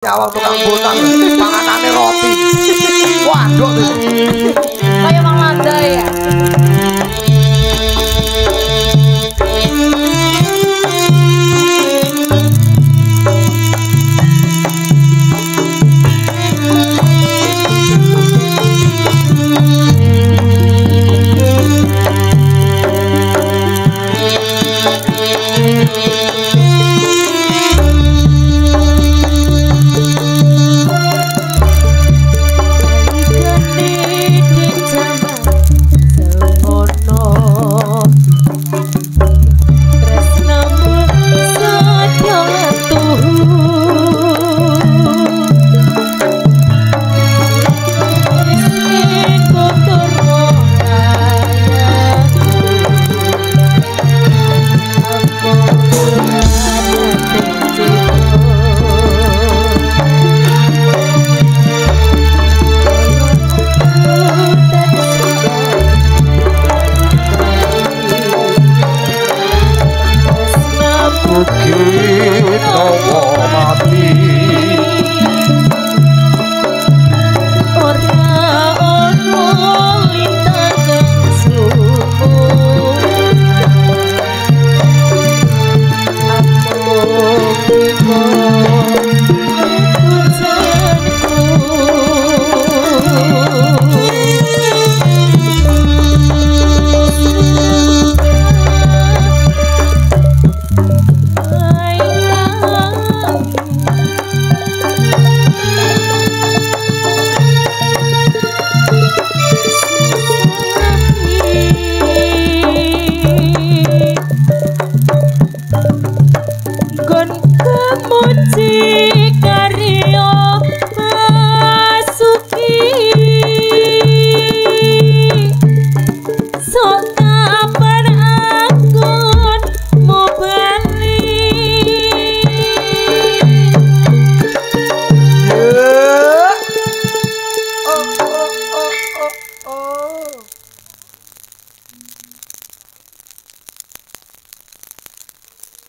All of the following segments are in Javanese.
Nyawa tukang botang, panganane roti. Waduh tuh. Kayak Mang Manda ya.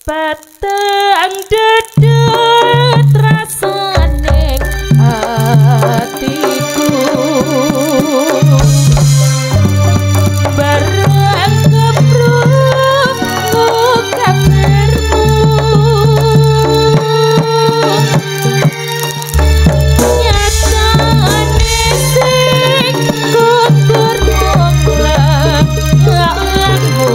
Patang dedet rasane hatiku bareng kepruk kabarmu nyatane sing kudur monglah ngalamu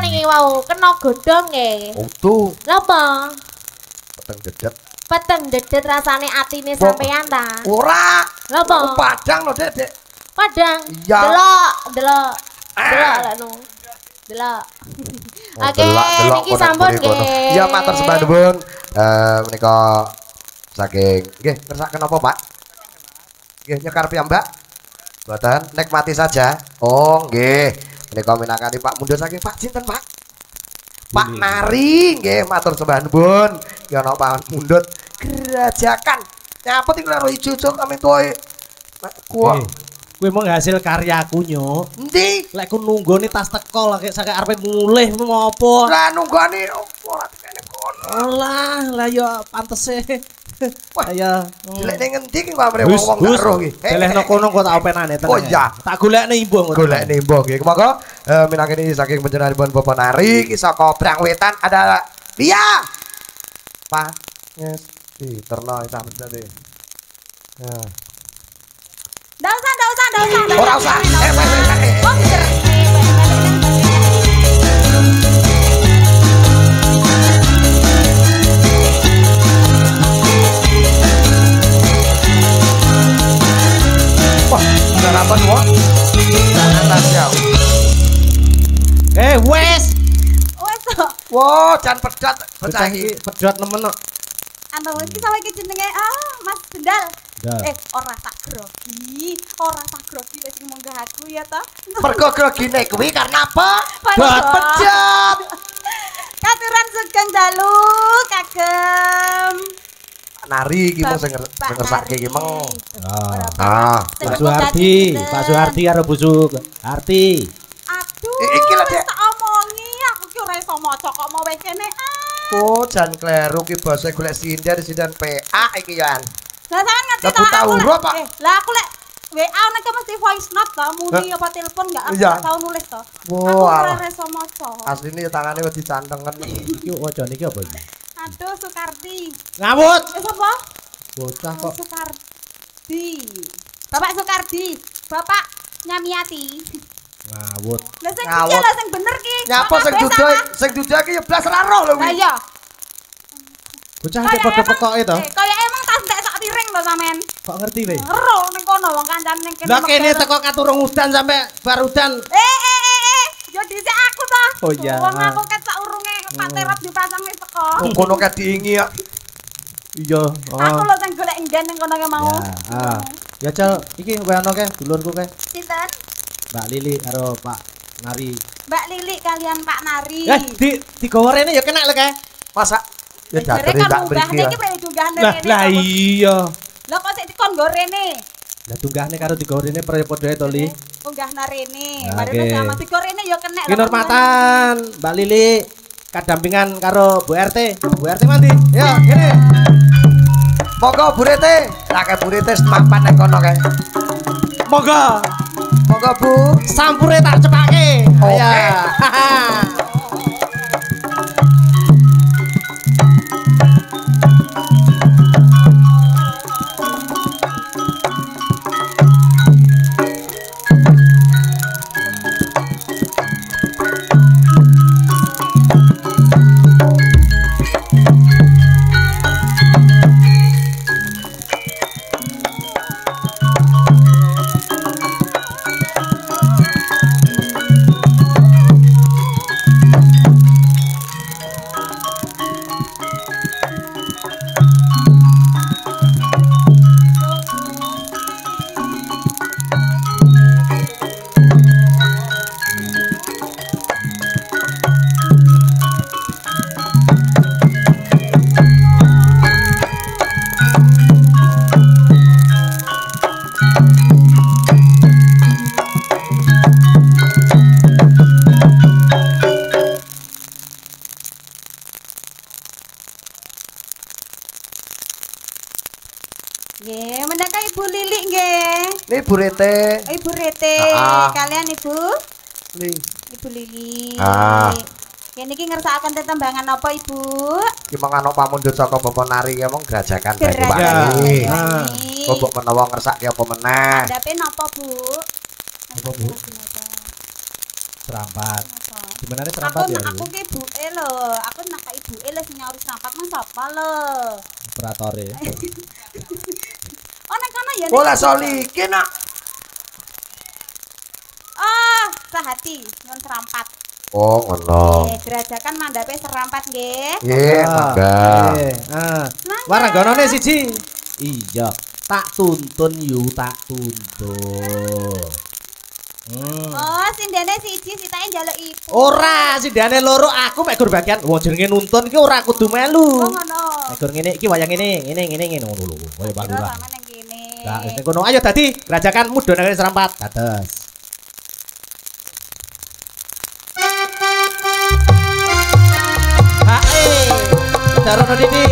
niki wau kena godhong nggih. Utuh. Lha apa? Peteng dedet. Peteng dedet rasane atine sampean ta? Ora. Lha apa? Padang lho, Dek. Padang. Iya. Delok lek nu. Delok. Oke, niki sampun nggih. Iya, matur sembah nuwun. Menika saking nggih ngersakaken apa, Pak? Nggih nyekar piyambak. Mboten, nikmati saja. Oh, nggih. Menika minangkani Pak Mundut saking Pak sinten, Pak? Pak Nari, nggih matur sembah nuwun. Ya ana Pak Mundut Gerajakan. Nyapa iki karo ijo-ijo kami tuwe. Kuwi Kuwi mung hasil karyaku, Nyuk. endi? Lek ku nunggoni tas teko lek sak arepe mulih ngopo? Lah nunggoni ora tekene kono. Lah ya pantese. Wah, ya Dilek ning endi ki pamre wong-wong gak roh iki. Delehno kono kok tak openane tenan. Oh iya. Tak golekne imbung. Golekne imbung nggih. Monggo minangkani saking panjenenganipun Bapak Nari ki saka Brang Wetan ada Lia. Pak, yes, diterno sampe tadi. Ya. Ndak usah. Ora usah. Oh, bener. Wah, sarapan wong. Atas ya. Wes. Wes kok. Wah, jan pedat Bocah bocah iki iki. pedhot nemen kok. Anu iki sampe iki jenenge Mas Gendal. Gendal. Ora tak grogi lek sing munggah aku ya ta. Mergo grogine kuwi karena apa? Pedhot. Pedat. Katuran sugeng dalu kagem Nari iki mung sing ngersake iki meng. Pak Suhardi karo Bu Suharti. Aduh. Iki lho, Dek. Tak omongi aku ki ora iso maca kok mau wae kene. Oh, jan kleru ki basa golek sindan PA iki ya. Lah sampean ngerti Lah, buta huruf, Pak. Lah aku lek WA nek mesti voice note to, muni apa telepon enggak aku Iya. gak tau nulis to. Wow, Aku ora alah. iso maca. Asline ya tangane wis dicantengken. Iki wajane iki apa iki? Aduh Sukarti. Ngawut. Sapa? Bocah kok. Sukardi. Bapak Sukardi. Bapak Nyamiati. Ngawut. Lah sing Ngawut. iki lho sing bener ki. Nyapa sing duduh iki ya blas ora roh lho Lah kuwi. iya. Bocah iki padha pekoke to. Kaya emang tas entek sak piring lho sampean. Kok ngerti le? Ero ning kono wong kancane ning kene. Lah kene teko katurung udan sampe bar udan. Yo dhisik aku to. Oh iya. Wong aku ket sak urunge Pak Terot dipasang wis teko. Kono ka diingi ya. Iya. Aku lho sing golek enden ning kono ke mau. Ya. Ya Cel, iki wano ke dulurku ke. Sinten? Mbak Lili karo Pak Nari. Mbak Lili kalian Pak Nari. Digawa rene ya kena lho ke. Masa ya Jare dateri kan Mbak munggah mriki ya. niki prene tunggahne Lah rene. lah iya. Lah kok sik dikon nggo rene? Lah tunggahne karo digawa rene padha to Li. Munggahna rene. Nah, Bareng oke. sama dikon rene ya kenek. Ki Nurmatan, Mbak Lili kadampingan karo Bu RT. Bu RT mandi. Yo, kene. Monggo Bu Rete, lah ke Bu Rete mapan nang kono kae. Monggo. Monggo Bu. Sampure tak cepake. Oke. Ya. Nggih, menika Ibu Lili nggih. Ini Bu Rete. Ibu Rete, kalian Ibu Li. Ibu Lili. Ah. Kene iki ngersakaken tetembangan apa Ibu? Ki mangano pamundhut saka Bapak Nari ya mong gerajakan bae Pak Gerajakan. Nari. Ah. Kok menawa ngersake apa meneh? Dape napa Bu? Apa, Bu? Serampat. Gimana nih serampat ya? Aku ki ibuke lho. Aku nak ibuke lho sing nyauri serampat mang sapa lho? Operatore. Oh nek kono ya. Bola solike nak. Oh, sahati nyuwun serampat. Oh, ngono. Gerajakan mandhape serampat nggih. Nggih, mangga. Waranggonone siji. Iya, tak tuntun yu tak tuntun. Oh, sindene siji sitake njaluk ibu. Ora, sindane loro aku mek gur bagian. Wong jenenge nuntun ki ora kudu melu. Oh ngono. Mek gur ngene iki wayang ngene ngono lho. Kaya Pak Kira Lurah. sampe nang kene. Lah wis ngono ayo dadi gerajakan mudhun serampat. Dados. Hae. Darono Didi.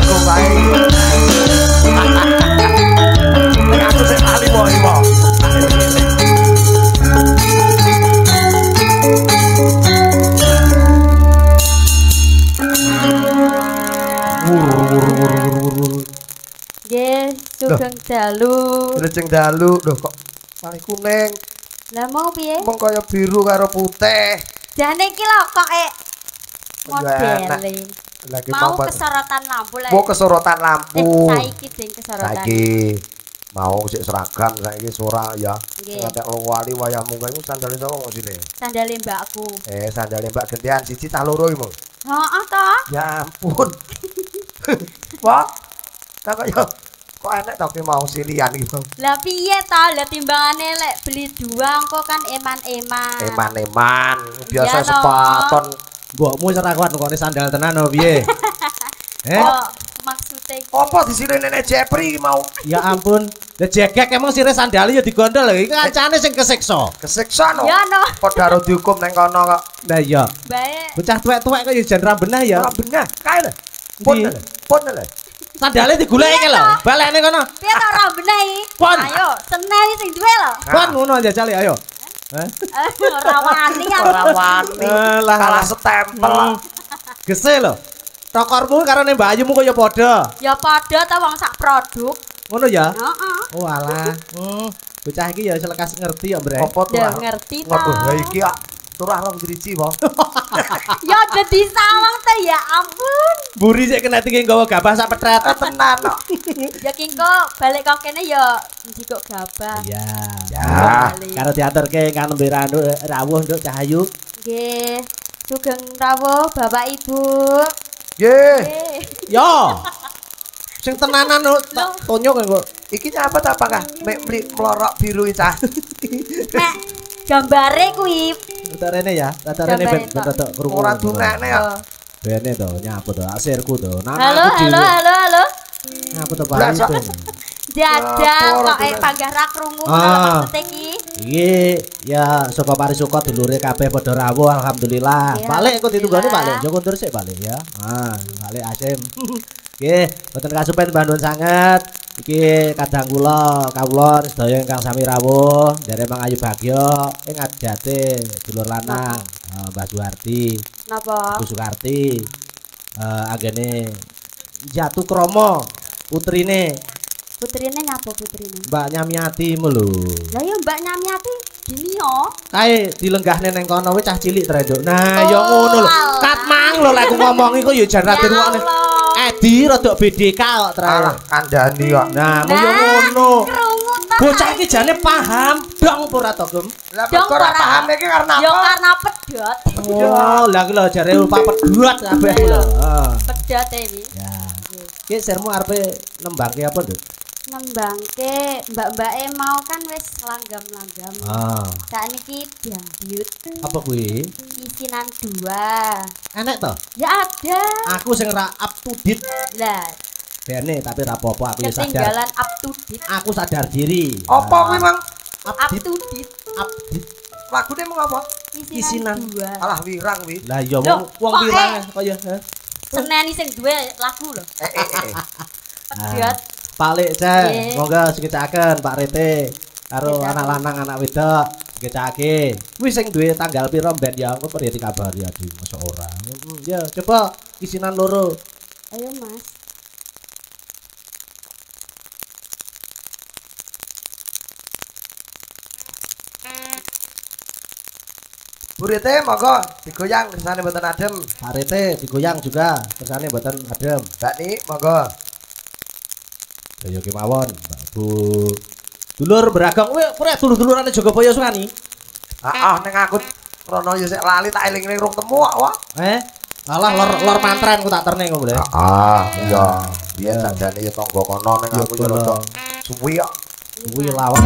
aku bae. Nek aku sing lali wae wae. Nggih, sugeng dalu. Lejeng dalu lho kok malah kuning. Lah mau piye? Mong kaya biru karo putih. Jane iki lho kok Enak. modele. Lagi Mau apa? kesorotan lampu lah. Mau kesorotan lampu. Saiki ding kesorotan. Saiki mau sik seragam saiki ora ya. Nggih. Ngantek wali wayah munggah iku sandale sapa kok sine? Sandale mbakku. Sandale Mbak gantian siji cah loro iki, Mong. Heeh to. Ya ampun. Wah. Tak kok kok enek to ki mau silian iki, Bang. Lah piye to? Lah timbangane lek beli dua engko kan eman-eman. Eman-eman, biasa Iya, no. sepaton. Mbokmu ora kuat ngene sandal tenan opo piye? Oh, maksude Apa di sini nenek Jepri mau Ya ampun. Lah jegek emang sire sandali ya digondol lho. Iki kancane sing kesiksa. kesiksa no? Ya no. Padha karo dihukum neng kono kok. Lah iya. Bae. Bocah tuwek-tuwek kok ya jan ra benah ya. Ora bener, kae lho. Pun Ndi? lho, pun lho. Sandale digoleki lho. Balekne kono. Piye to ora benehi? Pon. Ayo, seneni sing duwe lho. Kon ngono jajal ayo. Hah? Ora wani ya. Ora wani. Lah Kalah setempel. Gese lho. Tokormu karo Mbak Ayumu kok ya padha. Ya padha to wong sak produk. Ngono ya? Heeh. Oh alah. Bocah iki ya selekas ngerti ya, Bre. Apa tuh? Ya ngerti to. Waduh, ya iki kok turah rong driji, Bang. Ya dadi sawang to ya ampun. Buri sik kena tinggi nggawa gabah sak petret. Tenan kok. Ya kingko balik kok kene ya njikok gabah. Iya. Ya. Karo diaturke kan nembe rawuh nduk Cahayu. Nggih. Sugeng rawuh Bapak Ibu. Nggih. Nggih. Yo. Sing tenanan lho, tak tonyok kok. Iki nyapa ta apakah? Mek mli melorok biru iki, Cah. Nek gambare kuwi Rata rene ya, rata rene ben Gambar itu. rada krungu. Ora dunekne ya. Bene to, nyapu to, asirku to. Halo, halo, halo, halo. Nyapu to Lah, Pak sok. itu. Dadah Ya, kok ora panggah ra krungu Ah. kalau maksud iki. Iki ya saka parisuka dulure kabeh padha rawuh alhamdulillah. Ya, Balik kok ditunggoni alhamdulillah. balik, Joko ndur sik balik ya. Balik Asim. Nggih, boten kasupen bandun sanget. Iki kadang kawula sedaya ingkang sami rawuh, dari Mang Ayu Bagyo ing ajate dulur lanang, Mbah Suwarti, Napa? Bu Sukarti. Agene Jatuh Kromo, putrine Putrine ngapa putrine? Mbak Nyamiati mu lho. Lah ya Mbak Nyamiati gini yo. Kae dilenggahne ning kono wis cah cilik trenduk. Nah, ya Oh, ngono lho. alah. Kat mang lho lek aku ngomong iku ya jan ra Ya dirungokne. Allah. Edi rada BDK kok Alah trenduk. kandhani kok. Nah, mu ya ngono. Krungu ta. Bocah iki jane paham dong apa ora to, Gem? Lah Dong, kok ora ora. paham iki karena Ya apa? karena pedot. Oh, lah iki lho jare lupa pedhot kabeh lho. Pedot iki. Ya. Ki sermu arepe nembangke apa, Nduk? Nembangke mbak-mbake mau kan wis langgam-langgam. Sakniki dangdut Apa kuwi? isinan 2. Enek to? Ya ada. Aku sing ra up to date. Lah, Bene tapi ra apa-apa aku ya sadar. ketinggalan up to date. Aku sadar diri. Apa kuwi, Mang? Up Up date. to date Update. Lagune mung apa? Isinan. 2. Alah wirang kuwi. Lah ya Loh, wong kok wirang kaya Seneni sing duwe lagu lho. Pedot. Palik Nggih. cek, monggo dikecakaken Pak Rete karo Nggih, anak lanang anak wedok dikecake. Wis sing duwe tanggal piro ben ya engko perlu dikabari aduh masa ora. Ya coba isinan loro. Ayo Mas. Burite monggo digoyang kersane mboten adem. Pak Rete digoyang juga kersane mboten adem. Mbak Ni monggo. Ya kemawon, Mbak Bu. Dulur beragam, kowe dulur-dulurane Jogapaya Sukani. Heeh ning aku rono ya sik lali tak eling-eling rung temu kok. Wak. Alah lor mantren ku tak terne ngono lho. Iya. Biyen sakjane ya tangga kono ning aku ya rada suwi kok. Kuwi lawak.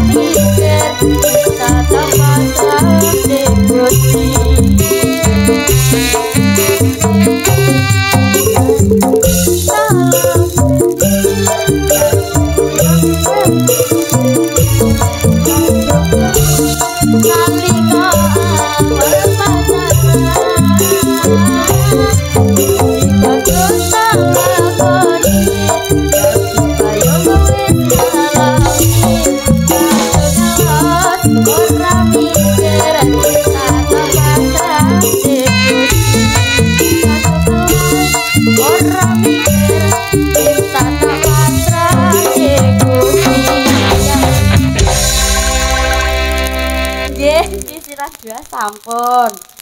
ora mikir tanah patrane Gusti Nggih, sirah dua sampun.